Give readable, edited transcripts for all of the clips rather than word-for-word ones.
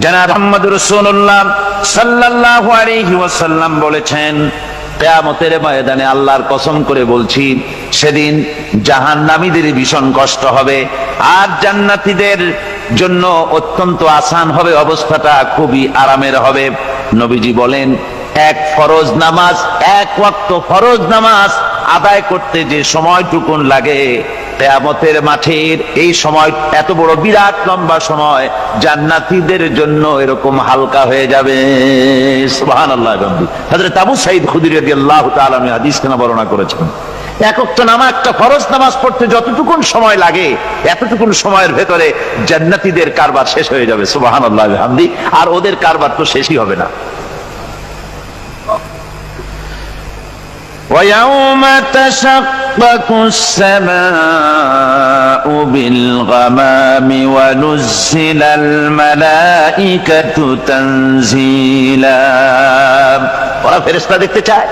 জনাব মুহাম্মদুর রাসূলুল্লাহ সাল্লাল্লাহু আলাইহি ওয়াসাল্লাম বলেছেন, কিয়ামতের ময়দানে আল্লাহর কসম করে বলছি, সেদিন জাহান্নামীদের ভীষণ কষ্ট হবে আর জান্নাতীদের জন্য অত্যন্ত আসান হবে, অবস্থাটা খুবই আরামের হবে। নবীজি বলেন, এক ফরজ নামাজ, এক ওয়াক্ত ফরজ নামাজ আদায় করতে যে সময়টুকুন লাগে, কিয়ামতের মাঠের এই সময় এত বড় বিরাট লম্বা সময় জান্নাতীদের জন্য এরকম হালকা হয়ে যাবে। সুবহানাল্লাহ। হযরত আবু সাঈদ খুদরী রাদিয়াল্লাহু তাআলা আনহু হাদিস কেন বর্ণনা করেছেন, এক ওয়াক্ত নামাজ, একটা ফরজ নামাজ পড়তে যতটুকুন সময় লাগে এতটুকুন সময়ের ভেতরে জান্নাতীদের কারবার শেষ হয়ে যাবে। সুবহানাল্লাহ বিহামদি। আর ওদের কারবার তো শেষই হবে না। وَيَوْمَ تَشَقَّقُ السَّمَاءُ بِالْغَمَامِ وَنُزِّلَ الْمَلَائِكَةُ تَنزِيلًا। ওরা ফেরেশতা দেখতে চায়।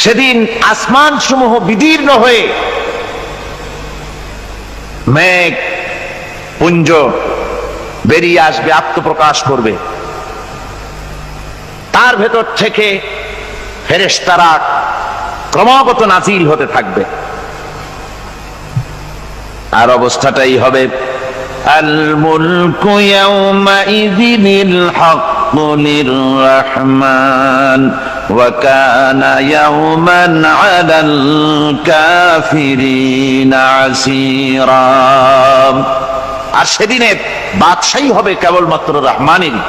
সেদিন আসমান সমূহ বিদীর্ণ হয়ে মেঘ পুঞ্জ বেরিয়ে আসবে, আত্মপ্রকাশ করবে। তার ভেতর থেকে ফেরেশতারা ক্রমাগত নাজিল হতে থাকবে। আর অবস্থাটাই হবে, আল মুলকু ইয়াউমাইযিনিল হাক্কু লিররহমান ওয়া কানা ইয়াওমান আলাল কাফিরিনা আসীরা। আর সেদিনে বাদশাহী হবে কেবলমাত্র রহমানেরই।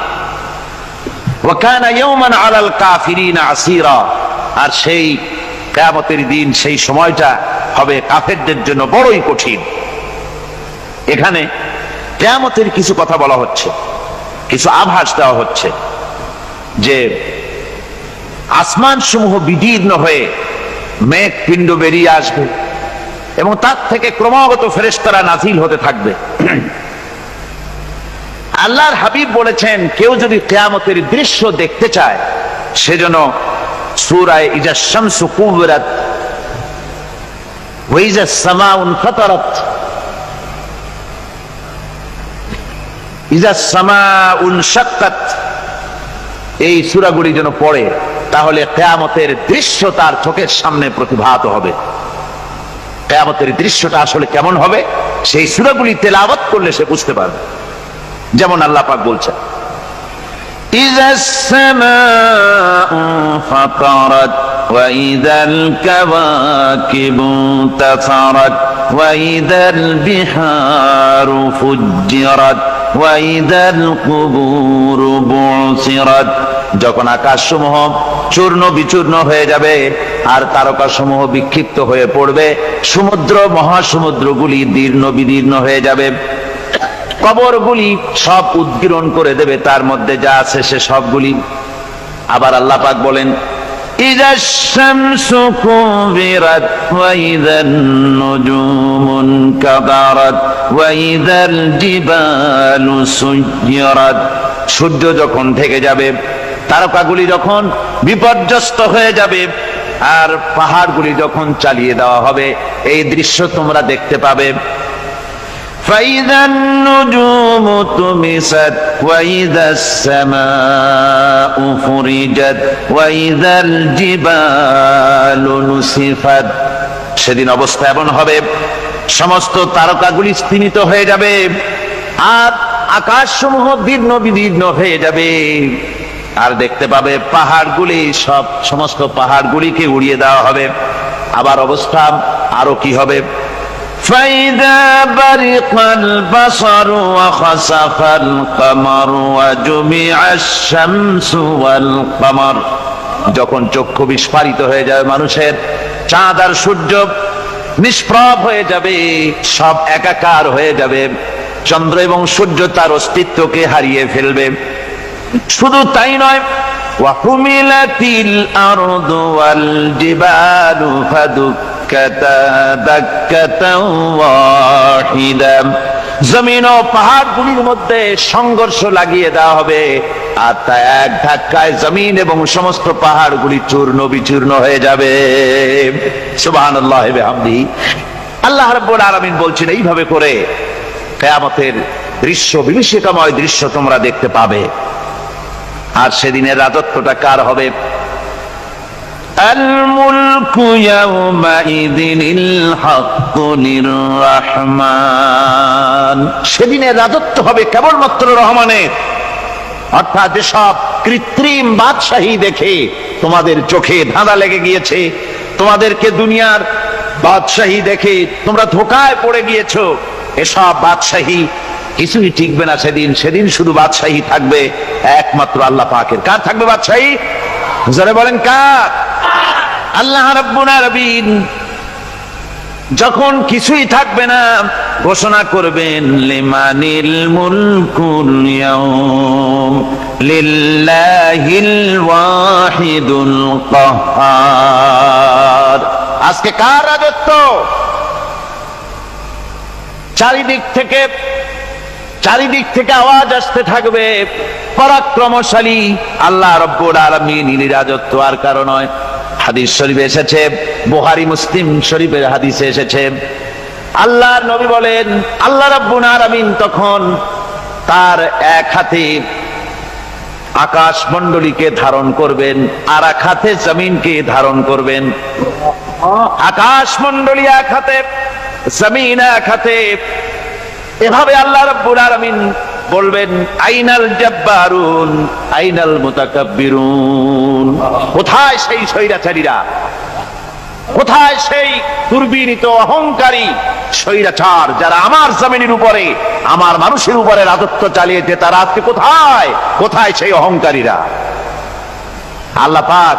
ওয়া কানা ইয়াওমান আলাল কাফিরিনা আসীরা। আর সেই কিয়ামতের দিন, সেই সময়টা হবে কাফেরদের জন্য বড়ই কঠিন। এখানে কিয়ামতের কিছু কথা বলা হচ্ছে, কিছু আভাস দেওয়া হচ্ছে যে আসমান সমূহ বিদীর্ণ হয়ে মেঘ পিণ্ড বেরিয়ে আসবে এবং তার থেকে ক্রমাগত ফেরেশতারা নাজিল হতে থাকবে। আল্লাহর হাবিব বলেছেন, কেউ যদি কিয়ামতের দৃশ্য দেখতে চায় সেজন্য সূরা ইজা শামসু কুবিরাত ওয়া ইজা সামাউ ফাতারাত, ইজা সামাউ শাক্কাত, এই সূরাগুলি যেন পড়ে, তাহলে কিয়ামতের দৃশ্য তার চোখের সামনে প্রতিভাত হবে। কিয়ামতের দৃশ্যটা আসলে কেমন হবে সেই সূরাগুলি তেলাওয়াত করলে সে বুঝতে পারবে। যেমন আল্লাহ পাক বলছেন, إذا السماء فطرت وإذا الكواكب انتثرت وإذا البحار فجرت وإذا القبور بعثرت। যখন আকাশসমূহ চূর্ণ বিচূর্ণ হয়ে যাবে আর তারকাসমূহ বিক্ষিপ্ত হয়ে পড়বে, সমুদ্র মহাসমুদ্রগুলি দীর্ণ বিদীর্ণ হয়ে যাবে, কবরগুলি সব উদ্গীরণ করে দেবে, তার মধ্যে যা আছে সে সবগুলি। আবার আল্লাহ পাক বলেন, ইজাশ শামসু কুবিরাত ওয়া ইযান নুজুমুন কাদারাত ওয়া ইযাল জিবালু সুয়্যিরাত। সূর্য যখন ঢেকে যাবে, তারকাগুলি যখন বিপর্যস্ত হয়ে যাবে আর পাহাড়গুলি যখন চালিয়ে দেওয়া হবে, এই দৃশ্য তোমরা দেখতে পাবে। فإذا النجوم طمست وإذا السماء فرجت وإذا الجبال نسفت। সেদিন অবস্থা এমন হবে, সমস্ত তারকাগুলি স্তিমিত হয়ে যাবে আর আকাশসমূহ দীর্ণ বিদীর্ণ হয়ে যাবে। আর দেখতে পাবে পাহাড়গুলি, সমস্ত পাহাড়গুলিকে উড়িয়ে দেওয়া হবে। আবার অবস্থা আরো কি হবে, فإذا برق البصر وخسف القمر وجمع الشمس والقمر। যখন চক্ষু বিস্ফারিত হয়ে যাবে মানুষের, চাঁদ আর সূর্য নিষ্প্রভ হয়ে যাবে, সব একাকার হয়ে যাবে, চন্দ্র এবং সূর্য তার অস্তিত্বকে হারিয়ে ফেলবে। শুধু তাই নয়, ওয়াহুমিলাতিল আরদু ওয়াল জিবালু ফাদুক্কাতা দাক্কাতাও ওয়াহিদা। জমিন ও পাহাড়গুলির মধ্যে সংঘর্ষ লাগিয়ে দেওয়া হবে আর তা এক ধাক্কায় জমিন এবং সমস্ত পাহাড়গুলি চূর্ণ বিচূর্ণ হয়ে যাবে। সুবহানাল্লাহ ওয়া বিহামদিহি। আল্লাহ রাব্বুল আলামিন বলছেন, এইভাবে করে কিয়ামতের দৃশ্য, বিভীষিকাময় দৃশ্য তোমরা দেখতে পাবে। আর সেদিনের রাজত্বটা কার হবে? আল মুলকু ইয়াউমাইযিনিল হাক্কু লির-রাহমান। সেদিনের রাজত্ব হবে কেবলমাত্র রহমানের। অর্থাৎ যেসব কৃত্রিম বাদশাহী দেখে তোমাদের চোখে ধাঁধা লেগে গিয়েছে, তোমাদেরকে দুনিয়ার বাদশাহী দেখে তোমরা ধোঁকায় পড়ে গিয়েছো, এসব বাদশাহী কিছুই টিকবে না সেদিন। সেদিন শুধু বাদশাহী থাকবে একমাত্র আল্লাহ পাকের। কার থাকবে বাদশাহী? যারা বলেন কার? আল্লাহ রাব্বুল আলামিন যখন কিছুই থাকবে না ঘোষণা করবেন লিমানিল মুলকুল ইয়াউম লিল্লাহিল ওয়াহিদুল কাহ্হার। আজকে কার রাজত্ব? চারিদিক থেকে আওয়াজ আসতে থাকবে, পরাক্রমশালী আল্লাহ রাব্বুল আলামিনের রাজত্ব আর কারো নয়। হাদিস শরীফে এসেছে, বুখারী মুসলিম শরীফের হাদিসে এসেছে, আল্লাহর নবী বলেন আল্লাহ রাব্বুল আলামিন তখন তার এক হাতে আকাশ মণ্ডলীকে ধারণ করবেন, আর এক হাতে জমিনকে ধারণ করবেন। আকাশ মণ্ডলী এক হাতে, জমিন এক হাতে। এভাবে আল্লাহ রাব্বুল আলামিন বলবেন আইনাল জাব্বারুন আইনাল মুতাকাব্বিরুন। কোথায় সেই স্বৈরাচারীরা? কোথায় সেই দুর্বিনীত অহংকারী স্বৈরাচার যারা আমার জমিনের উপরে, আমার মানুষের উপরে রাজত্ব চালিয়েছে? তারা আজকে কোথায়? কোথায় সেই অহংকারীরা? আল্লাহ পাক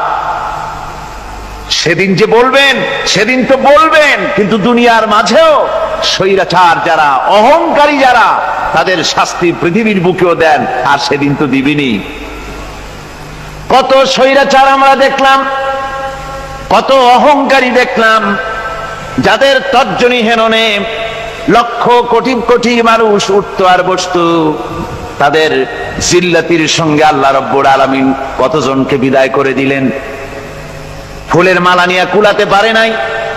সেদিন যে বলবেন, সেদিন তো বলবেন, কিন্তু দুনিয়ার মাঝেও স্বৈরাচার যারা, অহংকারী যারা, তাদের শাস্তি পৃথিবীর বুকেও দেন, আর সেদিন তো দিবেনি। কত স্বৈরাচার আমরা দেখলাম, কত অহংকারী দেখলাম, যাদের তর্জনী হেননে লক্ষ কোটি কোটি মানুষ উঠতো আর বসতো। তাদের জিল্লাতির সঙ্গে আল্লাহ রাব্বুল আলামিন কতজনকে বিদায় করে দিলেন। ফুলের মালা নিয়ে কুলাতে পারে নাই,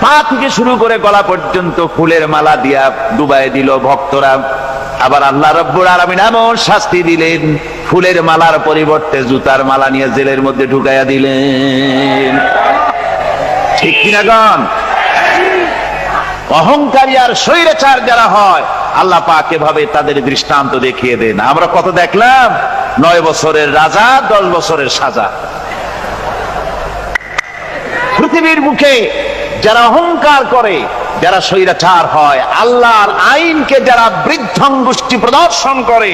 পা থেকে শুরু করে গলা পর্যন্ত ফুলের মালা দিয়া ডুবাই দিল ভক্তরা। আবার আল্লাহ রাব্বুল আলামিন এমন শাস্তি দিলেন, ফুলের মালার পরিবর্তে জুতার মালা নিয়ে জেলের মধ্যে ঢুকাইয়া দিলেন। ঠিক কিনা গণ? অহংকারী আর স্বৈরাচার যারা হয়, আল্লাহ পাক এভাবে তাদের দৃষ্টান্ত দেখিয়ে দেন। আমরা কত দেখলাম, 9 বছরের রাজা 10 বছরের সাজা। পৃথিবীর মুখে যারা অহংকার করে, যারা স্বৈরাচার হয়, আল্লাহর আইনকে যারা বৃদ্ধঙ্গুষ্টি প্রদর্শন করে,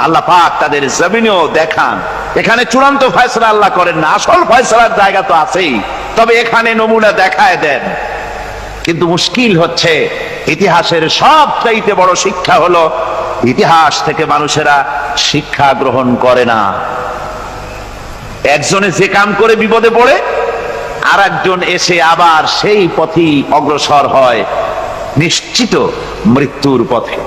আল্লাহ পাক তাদের জমিনেও দেখান। এখানে চূড়ান্ত ফয়সালা আল্লাহ করেন না, আসল ফয়সালার জায়গা তো আছেই, তবে এখানে নমুনা দেখায় দেন। কিন্তু মুশকিল হচ্ছে, ইতিহাসের সবচাইতে বড় শিক্ষা হলো ইতিহাস থেকে মানুষেরা শিক্ষা গ্রহণ করে না। একজনে যে কাম করে বিপদে পড়ে, আর একজন এসে আবার সেই পথেই অগ্রসর হয় নিশ্চিত মৃত্যুর পথে।